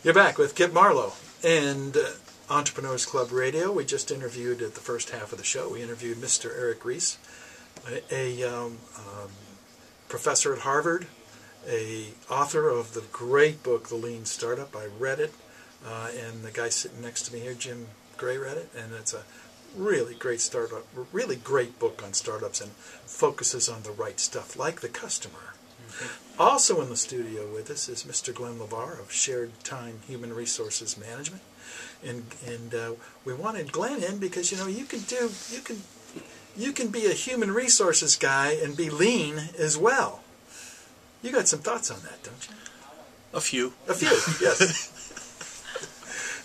You're back with Kip Marlowe and Entrepreneurs Club Radio. We just interviewed at the first half of the show. We interviewed Mr. Eric Ries, a professor at Harvard, a author of the great book, The Lean Startup. I read it, and the guy sitting next to me here, Jim Gray, read it, and it's a really great startup, really great book on startups and focuses on the right stuff, like the customer. Also in the studio with us is Mr. Glenn Levar of Shared Time Human Resources Management, and we wanted Glenn in because you can be a human resources guy and be lean as well. You got some thoughts on that, don't you? A few. A few, yes.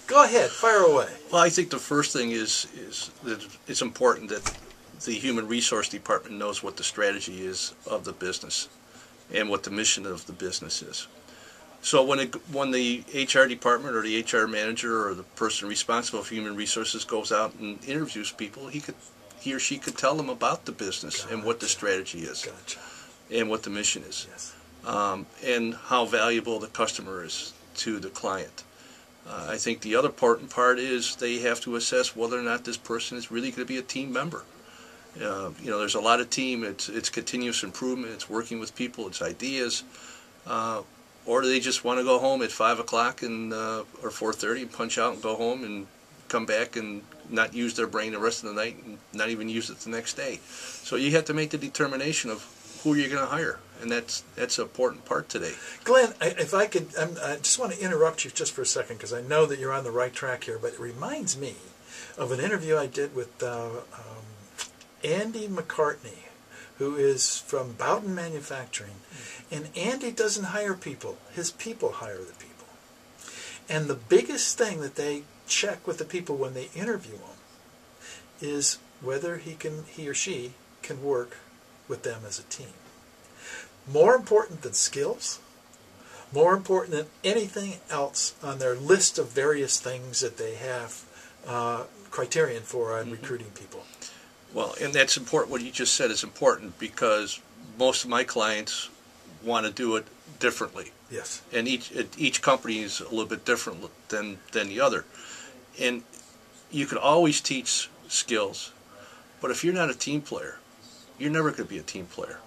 Go ahead, fire away. Well, I think the first thing is that it's important that the human resource department knows what the strategy is of the business and what the mission of the business is. So when the HR department or the HR manager or the person responsible for human resources goes out and interviews people, he or she could tell them about the business and what the strategy is and what the mission is, and how valuable the customer is to the client. I think the other important part is they have to assess whether or not this person is really going to be a team member. There's a lot of team. It's continuous improvement. It's working with people. It's ideas. Or do they just want to go home at 5 o'clock and or 4:30 and punch out and go home and come back and not use their brain the rest of the night and not even use it the next day? So you have to make the determination of who you're going to hire, and that's an important part today. Glenn, if I could, I just want to interrupt you just for a second because I know that you're on the right track here, but it reminds me of an interview I did with Andy McCartney, who is from Bowden Manufacturing. And Andy doesn't hire people. His people hire the people. And the biggest thing that they check with the people when they interview them is whether he or she can work with them as a team. More important than skills, more important than anything else on their list of various things that they have criterion for on recruiting people. Well, and that's important. What you just said is important because most of my clients want to do it differently. Yes. And each company is a little bit different than the other. And you can always teach skills, but if you're not a team player, you're never going to be a team player.